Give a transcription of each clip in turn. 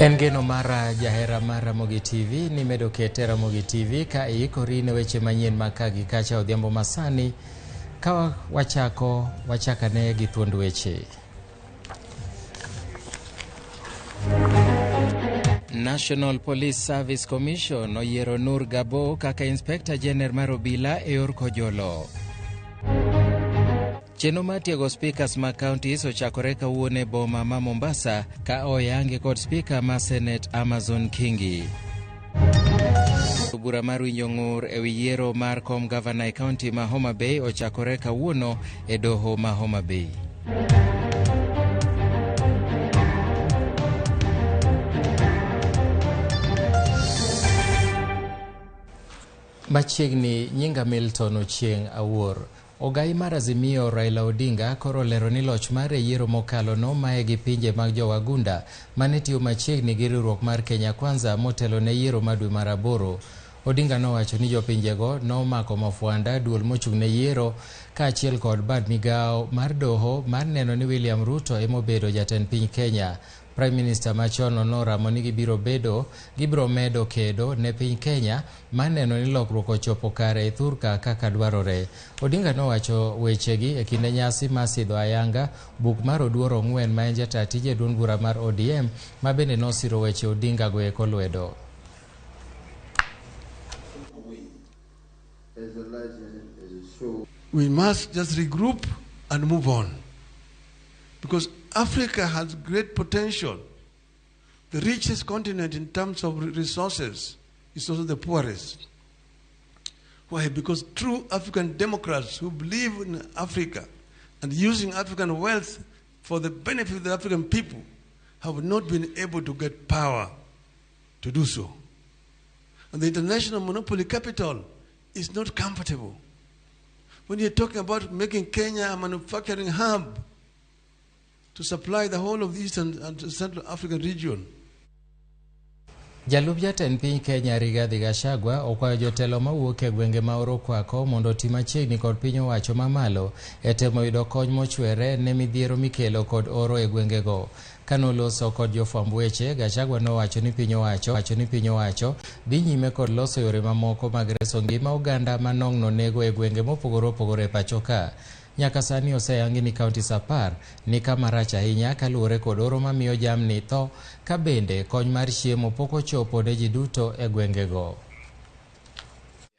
En geno mara jahera mar Ramogi TV ni medo kete Ramogi TV ka iikori ne weche manyien makagi kacha odhiambo masani ka wachakane gi thuond weche. National Police Service Commission oyiero Nur Gabo kaka Inspector General mar obila e yor kojolo. Chenro mar tiego speakers ma counties ochakore kawuono e boma ma Mombasa ka oyangi kod speaker ma Senate Amazon Kingi. Bura mar winjo ng'ur e wi yiero mar kom governor e county ma Homa Bay ochakore kawuono e doho ma Homa Bay. Machiegni nyinga Milton Ochieng awuor. Ogai mar Azimio Raila Odinga koro lero ni loch mar yiero mokalo no mae gi pinje mag jowagunda mane tiyo machiegni gi riwruok mar Kenya Kwanza motelo ne yiero madwe mar 8. Odinga nowacho ni jopinjego nomako mafuanda duol mochung' ne yiero kaachiel kod bad migao mar doho mar neno ni William Ruto emobedo jatend piny Kenya. Prime Minister machon noramo ni gibiro medo kedo ne piny Kenya maneno ni lokruok ochopo kare e thurka kaka dwarore. Odinga nowacho wechegi e kinde nyasi masidho ayanga buk mar oduoro 4 ma en jata tije duond bura mar ODM ma bende nosiro weche Odinga go eko lwedo. We must just regroup and move on, because Africa has great potential. The richest continent in terms of resources is also the poorest. Why? Because true African democrats who believe in Africa and using African wealth for the benefit of the African people have not been able to get power to do so. And the international monopoly capital is not comfortable. When you're talking about making Kenya a manufacturing hub to supply the whole of the Eastern and Central African region. Jalup jatend piny Kenya Rigathi Gachagua okwayo jotelo mawuok e gwenge ma oro kwako mondo tim machiegni kod piny owacho mamalo e temo yudo kony mochwere ne midhiero mikelo kod oro e gwengego. Kanoloso kod jofwamb weche, Gachagua nowacho ni piny owacho dhi nyime kod loso yore mamoko mag reso ngima oganda manong'no nego e gwenge mopogore opogore e pacho ka. Nyaka sani oseyangi ni counties 10 ni kama rach ahinya kaluwore kod oro mamiyo jamni tho ka bende kony mar chiemo pok ochopo ne ji duto e gwengego.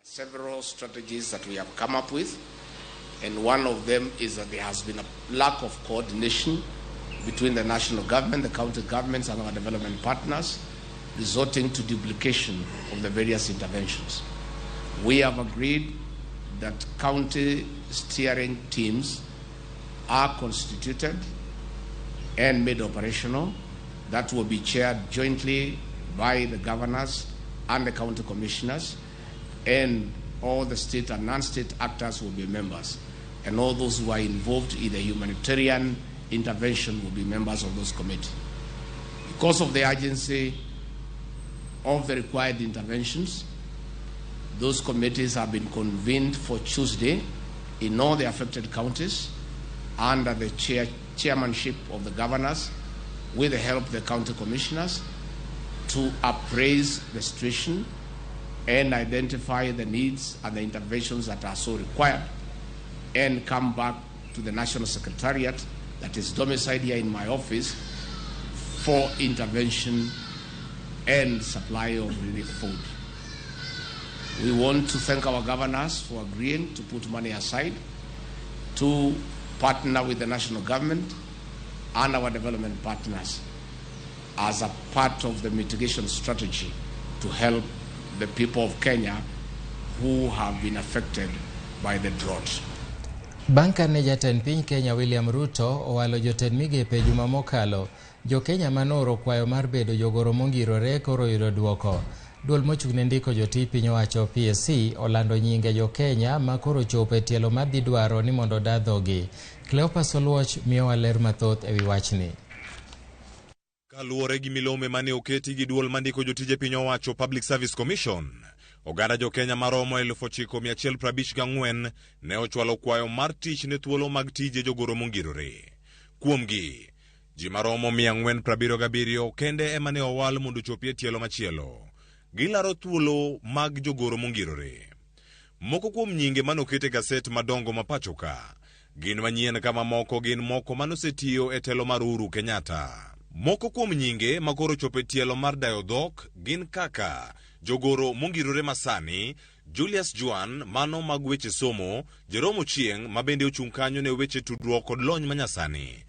Several strategies that we have come up with, and one of them is that there has been a lack of coordination between the national government, the county governments and our development partners, resulting to duplication of the various interventions. We have agreed that county steering teams are constituted and made operational. That will be chaired jointly by the governors and the county commissioners, and all the state and non-state actors will be members, and all those who are involved in the humanitarian intervention will be members of those committees. Because of the urgency of the required interventions, those committees have been convened for Tuesday in all the affected counties under the chairmanship of the governors with the help of the county commissioners to appraise the situation and identify the needs and the interventions that are so required, and come back to the National Secretariat that is domiciled here in my office for intervention and supply of relief food. We want to thank our governors for agreeing to put money aside to partner with the national government and our development partners as a part of the mitigation strategy to help the people of Kenya who have been affected by the drought. Banka ne jatend piny Kenya William Ruto owalo jotend migepe juma mokalo. Jo Kenya manoro kwayo mar bedo jogoro mongirore koro yudo duoko. Duol mochung' ne ndiko joti piny owacho PSC olando nyinge jo Kenya ma koro chopo e tielo madhi dwaro ni mondo dadhogi. Cleopas Oluoch miyowa ler mathoth ewi wachni. Kaluwore gi milome mane oketi gi duol mandiko jotije piny owacho Public Service Commission, oganda jo Kenya maromo 9154 ne ochwalo kwayo mar tich ne thuolo mag tije jogoro mongirore. Kuomgi, Ji maromo 477 kende ema ne owal mondo chopie tielo machielo. Gilaro thuolo mag jogoro mongirore. Moko kuom nyinge manokete gaset madongo mapachoka gin manyien kama moko gin moko manosetiyo e telo mar Uhuru Kenyatta. Moko kuom nyinge makoro chope tielo mar dayo dhok gin kaka jogoro mongirore masani, Julius Juan mano mag weche somo, Jerome Ochieng mabende ochung' kanyo ne weche tudruok kod lony manyasani,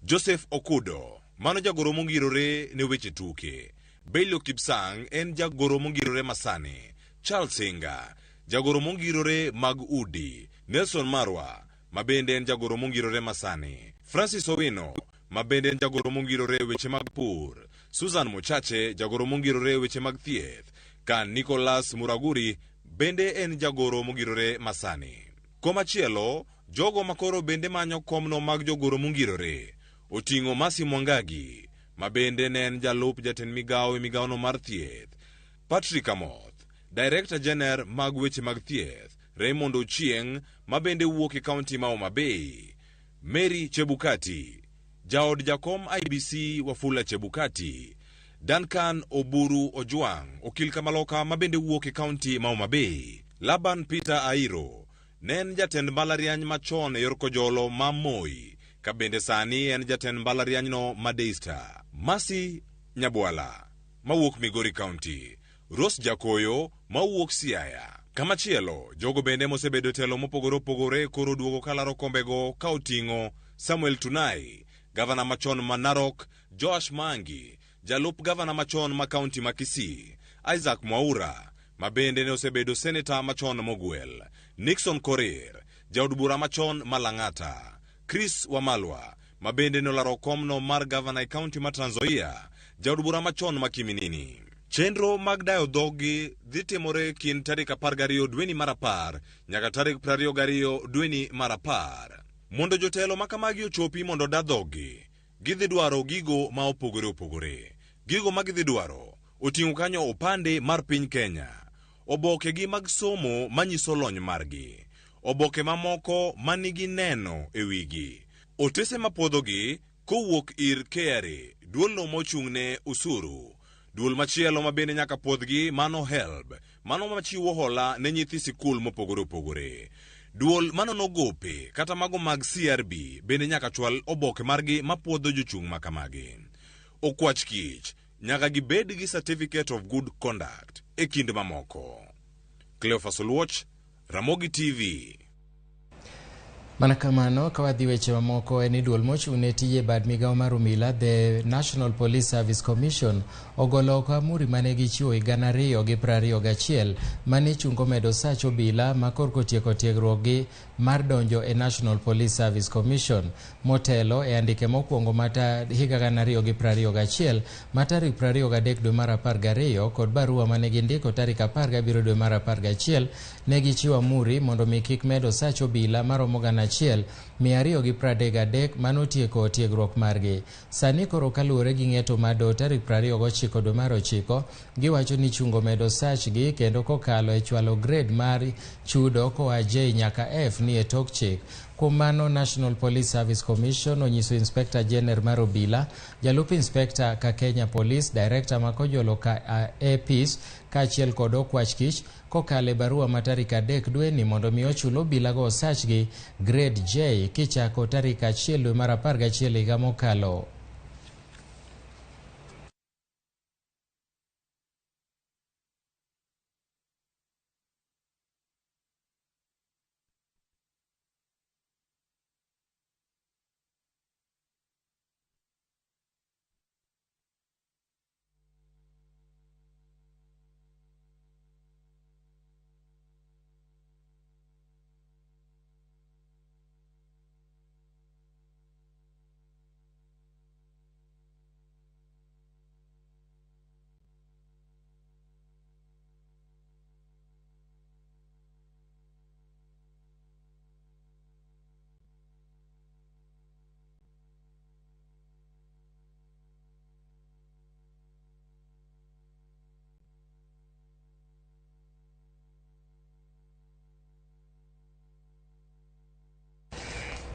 Joseph Okudo mano jagoro mongirore ne weche tuke, Bello Kipsang en jagoro mongirore masani, Charles Singa jagoro mongirore mag udi, Nelson Marwa mabende en jagoro mongirore masani, Francis Owino mabende en jagoro mongirore weche mag pur, Susan Mochache jagoro mongirore weche mag thieth, kan Nicholas Muraguri bende en jagoro mongirore masani. Komachielo, jogo makoro bende manyo komno mag jogoro mongirore oting'o Masi Mwangagi mabende ne en jalup jatend migawo e migawono mar thieth, Patrick Amoth Director General mag weche mag thieth, Raymond Ochieng mabende wuok e kaunti ma Homa Bay, Mary Chebukati jaod jakom IBC Wafula Chebukati, Duncan Oburu Ojwang okil Kamaloka mabende wuok e kaunti ma Homa Bay, Laban Peter Airo nen jatend mbalariany machon e yor kojolo ma Moi kabende sani en jatend mbalarianyno ma Daystar, Masi Nyabwala mawuok Migori County, Rose Jakoyo mawuok Siaya. Kamachielo, jogo bende mosebedo telo mopogore opogore koro duogo kalaro kombego ka oting'o Samuel Tunai, gavana machon ma Narok, Joash Mangi, jalup gavana machon ma kaunti ma Kisii, Isaac Mwaura mabende ne osebedo seneta machon mogwel, Nixon Korir jaod bura machon ma Lang'ata, Chris Wamalwa mabende ne olaro komno mar gavana e kaunti ma Trans Nzoia, jaod bura machon ma Kiminini. Chenro mag dayo dhogi dhi timore kin tarik 12 dweni mar 10 nyaka tarik 22 dweni mar 10. Mondo jotelo makamagi ochopi mondo da dhogi, gidhi dwaro gigo ma opogore opogore. Gigo ma gidhi dwaro oting'o kanyo opande mar piny Kenya, oboke gi mag somo manyiso lony margi, oboke mamoko manigi neno e wigi, otese mapodhogi kowuok ir KRA, duolno mochung'ne usuru, duol machielo mabende nyaka podhgi mano HELB, mano machiwo hola ne nyithi sikul mopogore opogore. Duol manono gope kata mago mag CRB bende nyaka chwal oboke margi mapodho jochung' makamagi. Okwach kich nyaka gibed gi Certificate of Good Conduct e kind mamoko. Cleophas Oluoch, Ramogi TV. Mana kamano, ka wadhi weche mamoko en ni duol mochung'ne tije bad migawo mar Umila, the National Police Service Commission ogolo oko amuri mane gichiwo higa 2021 mane chungo medo sach obila ma korko tieko tiegruokgi mar donjo e National Police Service Commission motelo e andike mokwongo mata higa 2021 ma tarik 23 dwe mar 12 kod barua mane gindiko tarik 17 dwe mar 11 ne gichiwo amuri mondo mi kik medo sach obila maromo 1,233 manotieko tiegruok margi. Sani koro kaluwore gi ng'eto mado tarik 29 dwe mar 9 giwacho ni chungo medo sachgi kendo kokalo e chwalo grade mar chudo koa J nyaka F ni e tok chik. Kuom mano, National Police Service Commission onyiso Inspector General mar obila, jalup Inspector ka Kenya Police, Director ma kojolo ka APs kaachiel kod okwach kich kokale barua ma tarik 3 dwe ni mondo mi ochul obila go sachgi grade J kichako tarik 1 dwe mar 11 higa mokalo.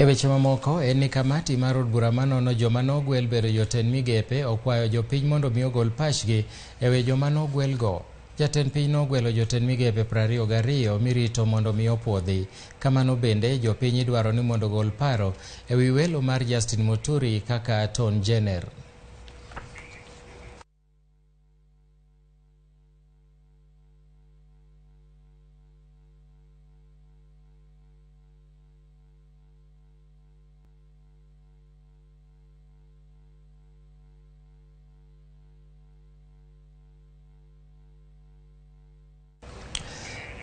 E weche mamoko en ni kamati mar od bura manono joma nogwel bedo jotend migepe okwayo jopiny mondo mi ogol pachgi e wi joma nogwelgo. Jatend piny nogwelo jotend migepe 22 mirito mondo mi opuodhi. Kamano bende jopiny idwaro ni mondo ogol paro e wi welo mar Justin Muturi kaka Attorney General.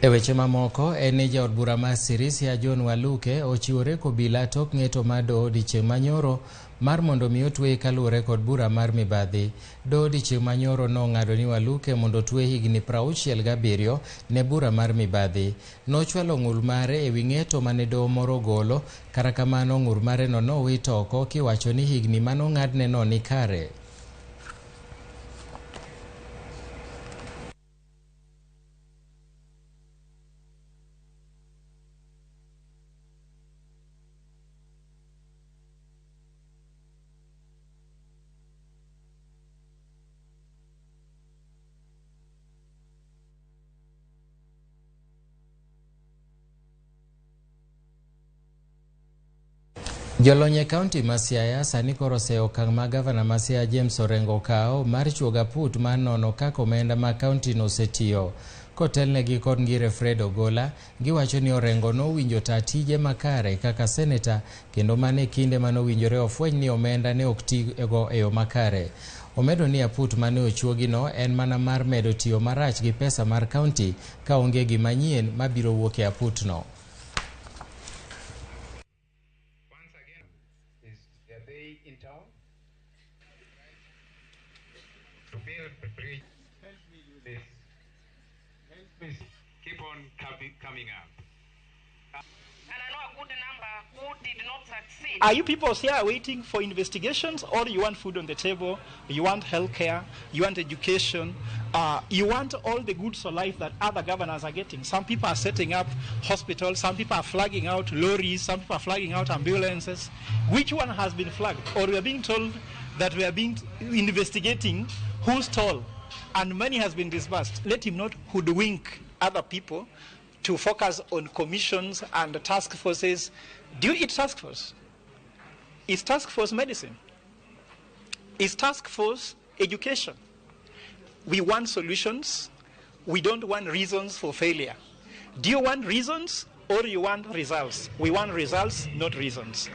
E weche mamoko en ni jaod bura mar Sirisia John Waluke ochiwore kobila tok ng'eto mar doho odiechieng' manyoro mar mondo mi otwe kaluwore kod bura mar mibadhi. Doho odiechieng' manyoro nong'ado ni Waluke mondo otwe higni 67 ne bura mar mibadhi. Nochwalo ng'ur mare e wi ng'eto mane doho moro golo, kata kamano ng'ur mare no nowito oko kiwacho ni higni manong'adne no ni kare. Jolony e kaunti ma Siaya sani koro oseyo okang' ma gavana ma Siaya James Orengo okawo mar chuoga put mar nono kaka omenda ma kaunti no osetiyo. Kotelnegi kod ngire Fred Ogola, giwacho ni Orengo nowinjo ta tije makare kaka seneta, kendo mane kinde manowinjore ofweny ni omenda ne ok tigo e yo makare. Omedo ni aput mane ochuogi no en mana mar medo tiyo marach gi pesa mar kaunti ka onge gi manyien mabiro wuok e aput no. In town to build the bridge. Help me do this. Help me keep on coming up. And I know a good number who did not succeed. Are you people here waiting for investigations, or you want food on the table, you want healthcare, you want education, you want all the goods of life that other governors are getting? Some people are setting up hospitals, some people are flagging out lorries, some people are flagging out ambulances. Which one has been flagged? Or we are being told that we are being investigating who stole, and money has been disbursed. Let him not hoodwink other people to focus on commissions and task forces. Do you eat task force? Is task force medicine? Is task force education? We want solutions. We don't want reasons for failure. Do you want reasons or you want results? We want results, not reasons.